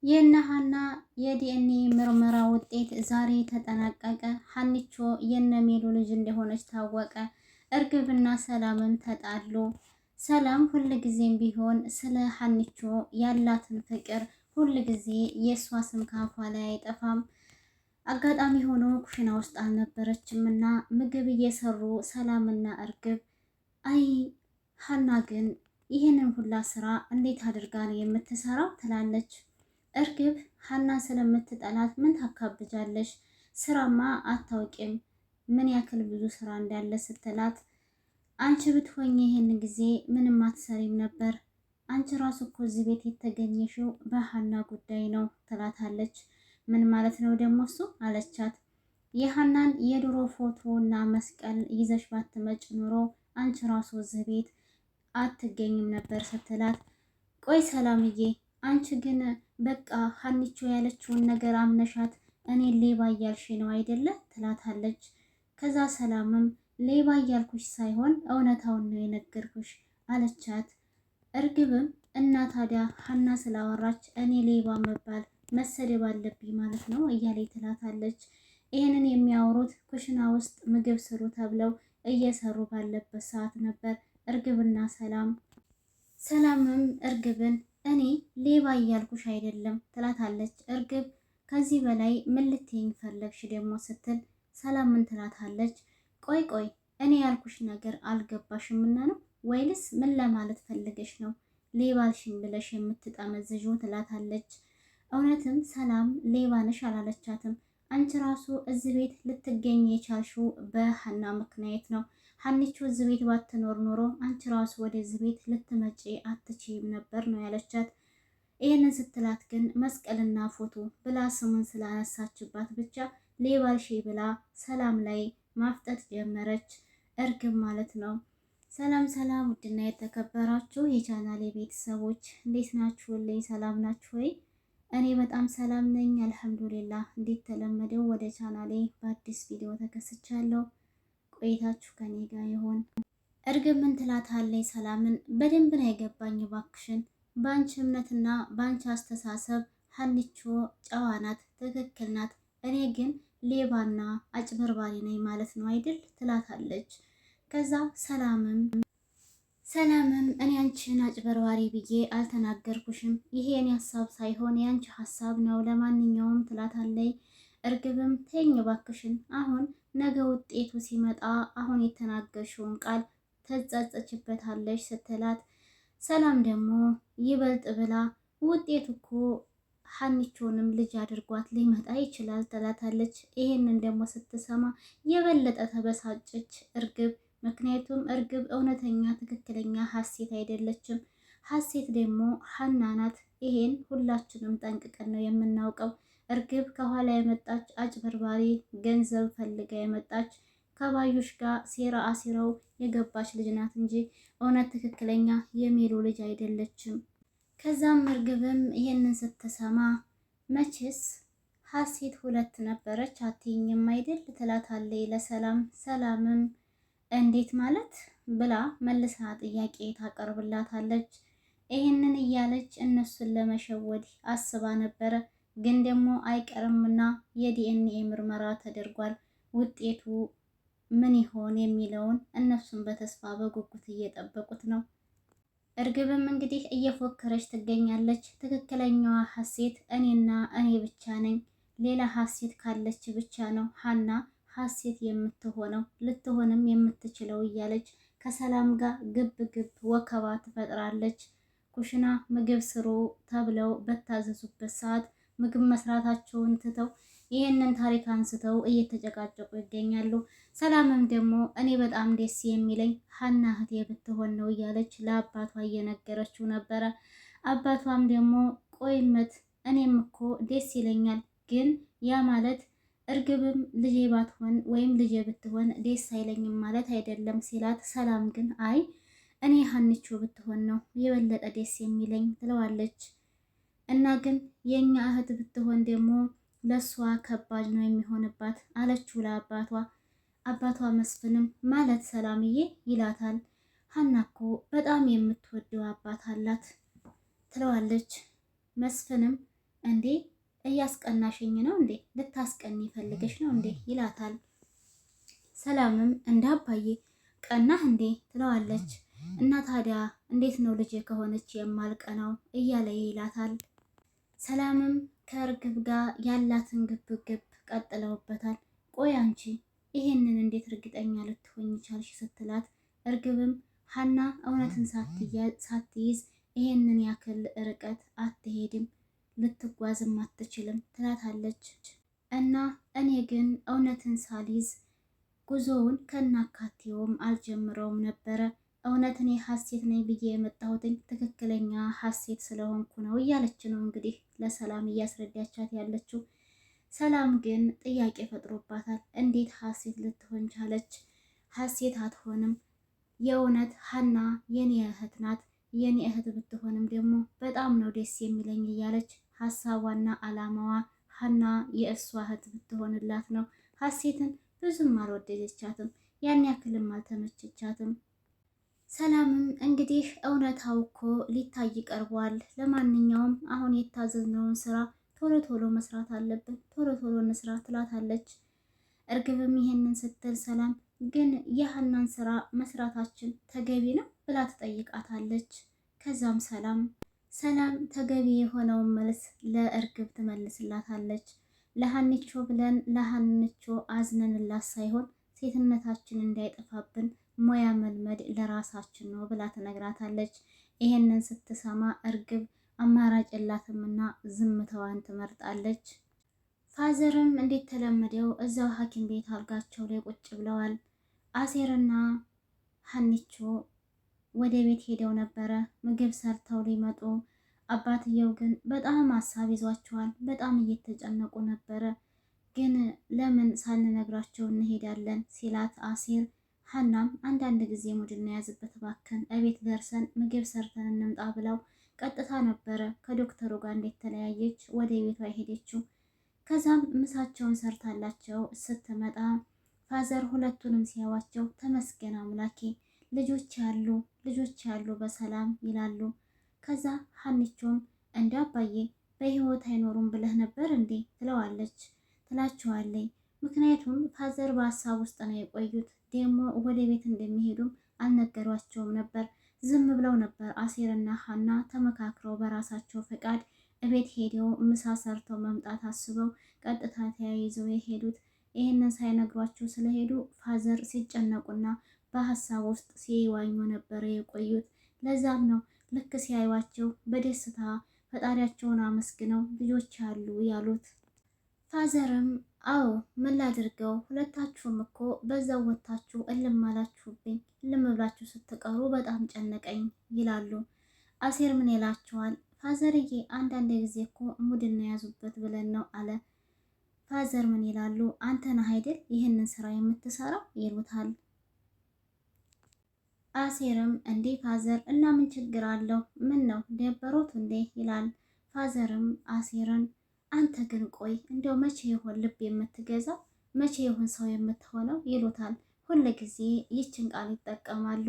የነሃና የዲኤንኤ ምርመራ ውጤት ዛሬ ተጠናቀቀ። ሀኒቾ የነሜሉ ልጅ እንደሆነች ታወቀ። እርግብና ሰላምም ተጣሉ። ሰላም ሁልጊዜም ቢሆን ስለ ሀኒቾ ያላትን ፍቅር ሁልጊዜ የእሷ ስም ካፏ ላይ አይጠፋም። አጋጣሚ ሆኖ ኩሽና ውስጥ አልነበረችም እና ምግብ እየሰሩ ሰላምና እርግብ አይ ሀና ግን ይህንን ሁላ ስራ እንዴት አድርጋ ነው የምትሰራው ትላለች። እርግብ ሀና ስለምትጠላት ምን ታካብጃለሽ? ስራማ አታውቂም ምን ያክል ብዙ ስራ እንዳለ ስትላት፣ አንቺ ብትሆኝ ይህን ጊዜ ምንም አትሰሪም ነበር። አንቺ ራሱ እኮ እዚህ ቤት የተገኘሽው በሀና ጉዳይ ነው ትላታለች። ምን ማለት ነው ደግሞ እሱ አለቻት። የሀናን የድሮ ፎቶ እና መስቀል ይዘሽ ባትመጭ ኑሮ አንቺ ራሱ እዚህ ቤት አትገኝም ነበር ስትላት፣ ቆይ ሰላምዬ አንቺ ግን በቃ ሀኒቾ ያለችውን ነገር አምነሻት እኔ ሌባ እያልሽ ነው አይደለ ትላታለች። ከዛ ሰላምም ሌባ እያልኩሽ ሳይሆን እውነታውን ነው የነገርኩሽ አለቻት። እርግብም እና ታዲያ ሀና ስላወራች እኔ ሌባ መባል መሰደብ አለብኝ ማለት ነው እያለች ትላታለች። ይህንን የሚያወሩት ኩሽና ውስጥ ምግብ ስሩ ተብለው እየሰሩ ባለበት ሰዓት ነበር እርግብና ሰላምም እርግብን እኔ ሌባ እያልኩሽ አይደለም ትላታለች። እርግብ ከዚህ በላይ ምን ልትይኝ ፈለግሽ ደግሞ ስትል ሰላም ምን ትላታለች። ቆይ እኔ ያልኩሽ ነገር አልገባሽምና ነው ወይንስ ምን ለማለት ፈልገሽ ነው ሌባልሽኝ ብለሽ የምትጠመዝዥው ትላታለች። እውነትም ሰላም ሌባ ነሽ አላለቻትም። አንቺ ራሱ እዚህ ቤት ልትገኝ የቻልሽው በሀና ምክንያት ነው። ሀኒቾ እዚህ ቤት ባትኖር ኖሮ አንቺ ራሱ ወደዚህ ቤት ልትመጪ አትችይም ነበር ነው ያለቻት። ይህንን ስትላት ግን መስቀልና ፎቶ ብላ ስሙን ስላነሳችባት ብቻ ሌባልሽ ብላ ሰላም ላይ ማፍጠጥ ጀመረች። እርግብ ማለት ነው። ሰላም ውድና የተከበራችሁ የቻናሌ ቤተሰቦች እንዴት ናችሁልኝ? ሰላም ናችሁ ወይ? እኔ በጣም ሰላም ነኝ አልሐምዱሊላህ። እንዴት ተለመደው ወደ ቻናሌ በአዲስ ቪዲዮ ተከስቻለሁ። ቆይታችሁ ከኔ ጋር ይሆን። እርግብ ምን ትላታለች ሰላምን? በደንብ ነው የገባኝ ባክሽን፣ በአንቺ እምነትና በአንቺ አስተሳሰብ ሀኒቾ ጨዋ ናት፣ ትክክል ናት። እኔ ግን ሌባና አጭበርባሪ ነኝ ማለት ነው አይደል ትላታለች። ከዛ ሰላምም እኔ አንቺን አጭበርባሪ ብዬ አልተናገርኩሽም፣ ይሄ የኔ ሀሳብ ሳይሆን የአንቺ ሀሳብ ነው፣ ለማንኛውም ትላታለች። እርግብም ተይኝ ባክሽን፣ አሁን ነገ ውጤቱ ሲመጣ አሁን የተናገርሽውን ቃል ትጸጸችበታለሽ ስትላት፣ ሰላም ደግሞ ይበልጥ ብላ ውጤቱ እኮ ሀኒቾንም ልጅ አድርጓት ሊመጣ ይችላል ትላታለች። ይሄንን ደግሞ ስትሰማ የበለጠ ተበሳጨች እርግብ። ምክንያቱም እርግብ እውነተኛ ትክክለኛ ሀሴት አይደለችም። ሀሴት ደግሞ ሀና ናት። ይሄን ሁላችንም ጠንቅቀን ነው የምናውቀው። እርግብ ከኋላ የመጣች አጭበርባሪ፣ ገንዘብ ፈልጋ የመጣች ከባዩሽ ጋር ሴራ አሲረው የገባች ልጅ ናት እንጂ እውነት ትክክለኛ የሚሉ ልጅ አይደለችም። ከዛም እርግብም ይሄንን ስትሰማ መቼስ ሀሴት ሁለት ነበረች አትይኝም አይደል ትላታለች ለሰላም። ሰላምም እንዴት ማለት ብላ መልሳ ጥያቄ ታቀርብላታለች። ይሄንን እያለች እነሱን ለመሸወድ አስባ ነበረ፣ ግን ደግሞ አይቀርምና የዲኤንኤ ምርመራ ተደርጓል። ውጤቱ ምን ይሆን የሚለውን እነሱን በተስፋ በጉጉት እየጠበቁት ነው። እርግብም እንግዲህ እየፎከረች ትገኛለች። ትክክለኛዋ ሀሴት እኔና እኔ ብቻ ነኝ፣ ሌላ ሀሴት ካለች ብቻ ነው ሀና ሀሴት የምትሆነው ልትሆንም የምትችለው እያለች ከሰላም ጋር ግብ ወከባ ትፈጥራለች። ኩሽና ምግብ ስሩ ተብለው በታዘዙበት ሰዓት ምግብ መስራታቸውን ትተው ይህንን ታሪክ አንስተው እየተጨቃጨቁ ይገኛሉ። ሰላምም ደግሞ እኔ በጣም ደስ የሚለኝ ሀና እህቴ ብትሆን ነው እያለች ለአባቷ እየነገረችው ነበረ። አባቷም ደግሞ ቆይመት እኔም እኮ ደስ ይለኛል፣ ግን ያ ማለት እርግብም ልጄ ባትሆን ወይም ልጄ ብትሆን ደስ አይለኝም ማለት አይደለም ሲላት፣ ሰላም ግን አይ እኔ ሀኒቾ ብትሆን ነው የበለጠ ደስ የሚለኝ ትለዋለች። እና ግን የኛ እህት ብትሆን ደግሞ ለሷ ከባድ ነው የሚሆንባት አለችው ለአባቷ። አባቷ መስፍንም ማለት ሰላምዬ ይላታል። ሀና እኮ በጣም የምትወደው አባት አላት ትለዋለች። መስፍንም እንዴ እያስቀናሽኝ ነው እንዴ? ልታስቀኒ ፈልገሽ ነው እንዴ? ይላታል። ሰላምም እንደ አባዬ ቀናህ እንዴ ትለዋለች። እና ታዲያ እንዴት ነው ልጄ ከሆነች የማልቀናው እያለ ይላታል። ሰላምም ከእርግብ ጋር ያላትን ግብግብ ቀጥለውበታል። ቆይ አንቺ ይሄንን እንዴት እርግጠኛ ልትሆኝ ቻልሽ? ስትላት እርግብም ሀና እውነትን ሳትይዝ ይሄንን ያክል ርቀት አትሄድም፣ ልትጓዝም አትችልም ትላታለች። እና እኔ ግን እውነትን ሳልይዝ ጉዞውን ከናካቴውም አልጀምረውም ነበረ። እውነት እኔ ሀሴት ነኝ ብዬ የመጣሁትኝ ትክክለኛ ሀሴት ስለሆንኩ ነው እያለች ነው እንግዲህ ለሰላም እያስረዳቻት ያለችው። ሰላም ግን ጥያቄ ፈጥሮባታል። እንዴት ሀሴት ልትሆን ቻለች? ሀሴት አትሆንም። የእውነት ሀና የኔ እህት ናት። የኔ እህት ብትሆንም ደግሞ በጣም ነው ደስ የሚለኝ እያለች ሀሳቧና አላማዋ ሀና የእሷ እህት ብትሆንላት ነው። ሀሴትን ብዙም አልወደደቻትም፣ ያን ያክልም አልተመቸቻትም። ሰላምም እንግዲህ እውነታው እኮ ሊታይ ቀርቧል። ለማንኛውም አሁን የታዘዝነውን ስራ ቶሎ ቶሎ መስራት አለብን፣ ቶሎ ቶሎ እንስራ ትላታለች። እርግብም ይሄንን ስትል ሰላም ግን የሀናን ስራ መስራታችን ተገቢ ነው ብላ ትጠይቃታለች። ከዛም ሰላም ተገቢ የሆነውን መልስ ለእርግብ ትመልስላታለች። ለሀኒቾ ብለን ለሀኒቾ አዝነንላት ሳይሆን ሴትነታችን እንዳይጠፋብን ሙያ መልመድ ለራሳችን ነው ብላ ትነግራታለች። ይሄንን ስትሰማ እርግብ አማራጭ የላትምና ዝምታዋን ትመርጣለች። ፋዘርም እንዴት ተለመደው እዛው ሐኪም ቤት አልጋቸው ላይ ቁጭ ብለዋል። አሴርና ሀኒቾ ወደ ቤት ሄደው ነበረ ምግብ ሰርተው ሊመጡ። አባትየው ግን በጣም ሀሳብ ይዟቸዋል። በጣም እየተጨነቁ ነበረ። ግን ለምን ሳንነግራቸው እንሄዳለን ሲላት አሴር ሀናም አንዳንድ ጊዜ ሙድ እናያዝበት ባከን እቤት ደርሰን ምግብ ሰርተን እንምጣ ብለው ቀጥታ ነበረ ከዶክተሩ ጋር እንዴት ተለያየች ወደ ቤቷ ሄደችው። ከዛም ምሳቸውን ሰርታላቸው ስትመጣ ፋዘር ሁለቱንም ሲያዋቸው ተመስገን አምላኬ ልጆች ያሉ በሰላም ይላሉ። ከዛ ሀኒቾም እንደ አባዬ በህይወት አይኖሩም ብለህ ነበር እንዴ ትላችኋለኝ። ምክንያቱም ፋዘር በሀሳብ ውስጥ ነው የቆዩት። ደግሞ ወደ ቤት እንደሚሄዱም አልነገሯቸውም ነበር። ዝም ብለው ነበር አሴርና ሀና ተመካክረው በራሳቸው ፈቃድ እቤት ሄደው ምሳ ሰርተው መምጣት አስበው ቀጥታ ተያይዘው የሄዱት። ይህንን ሳይነግሯቸው ስለሄዱ ፋዘር ሲጨነቁና በሀሳብ ውስጥ ሲዋኙ ነበረ የቆዩት። ለዛም ነው ልክ ሲያዩዋቸው በደስታ ፈጣሪያቸውን አመስግነው ልጆች አሉ ያሉት። ፋዘርም አዎ ምን ላድርገው፣ ሁለታችሁም እኮ በዛው ወታችሁ እልም አላችሁብኝ፣ እልም ብላችሁ ስትቀሩ በጣም ጨነቀኝ ይላሉ። አሴር ምን ይላቸዋል? ፋዘርዬ አንዳንድ ጊዜ እኮ ሙድ እናያዙበት ብለን ነው አለ። ፋዘር ምን ይላሉ? አንተ ነህ አይደል ይህንን ስራ የምትሰራው ይሉታል። አሴርም እንዴ ፋዘር እና ምን ችግር አለው? ምን ነው ደበሮት እንዴ ይላል። ፋዘርም አሴርን አንተ ግን ቆይ እንደው መቼ ይሆን ልብ የምትገዛው? መቼ ይሆን ሰው የምትሆነው? ይሉታል። ሁል ጊዜ ይችን ቃል ይጠቀማሉ።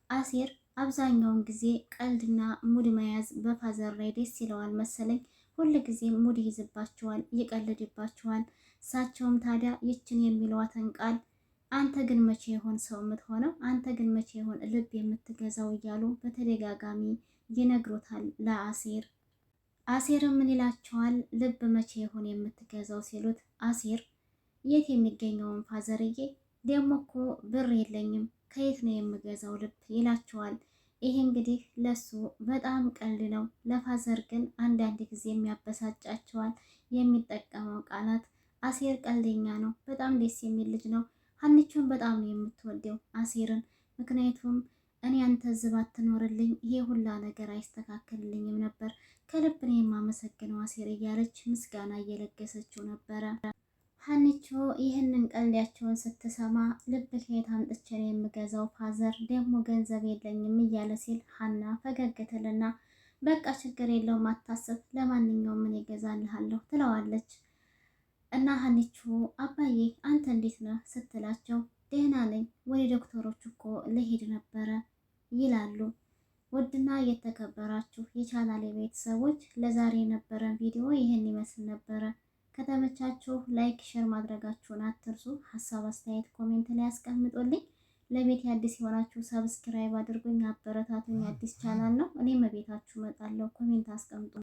አሴር አብዛኛውን ጊዜ ቀልድና ሙድ መያዝ በፋዘር ላይ ደስ ይለዋል መሰለኝ። ሁል ጊዜ ሙድ ይዝባቸዋል፣ ይቀልድባቸዋል። እሳቸውም ታዲያ ይችን የሚለዋትን ቃል አንተ ግን መቼ ይሆን ሰው የምትሆነው? አንተ ግን መቼ ይሆን ልብ የምትገዛው? እያሉ በተደጋጋሚ ይነግሩታል ለአሴር። አሴር ምን ይላቸዋል? ልብ መቼ ይሆን የምትገዛው ሲሉት አሴር የት የሚገኘውን ፋዘርዬ፣ ደግሞ እኮ ብር የለኝም ከየት ነው የምገዛው ልብ ይላቸዋል። ይሄ እንግዲህ ለሱ በጣም ቀልድ ነው። ለፋዘር ግን አንዳንድ ጊዜ የሚያበሳጫቸዋል የሚጠቀመው ቃላት። አሴር ቀልደኛ ነው፣ በጣም ደስ የሚል ልጅ ነው። ሀኒቾን በጣም ነው የምትወደው አሴርን። ምክንያቱም እኔ አንተ ዝባ ትኖርልኝ ይሄ ሁላ ነገር አይስተካከልልኝም ነበር፣ ከልብ ነው የማመሰግነው አሴር እያለች ምስጋና እየለገሰችው ነበረ። ሀኒቾ ይህንን ቀልዳቸውን ስትሰማ ልብ ከየት አምጥቼ ነው የምገዛው ፋዘር፣ ደግሞ ገንዘብ የለኝም እያለ ሲል ሀና ፈገግትልና በቃ ችግር የለውም አታስብ፣ ለማንኛውም ምን ይገዛልሃለሁ ትለዋለች። እና ሀኒቾ አባዬ አንተ እንዴት ነህ ስትላቸው ደህና ነኝ፣ ወደ ዶክተሮች እኮ ልሄድ ነበረ ይላሉ። ውድና የተከበራችሁ የቻናሌ ቤተሰቦች ለዛሬ የነበረን ቪዲዮ ይህን ይመስል ነበረ። ከተመቻችሁ ላይክ፣ ሼር ማድረጋችሁን አትርሱ። ሀሳብ አስተያየት ኮሜንት ላይ አስቀምጡልኝ። ለቤት አዲስ የሆናችሁ ሰብስክራይብ አድርጉኝ፣ አበረታቱኝ። አዲስ ቻናል ነው። እኔም ቤታችሁ እመጣለሁ። ኮሜንት አስቀምጡ።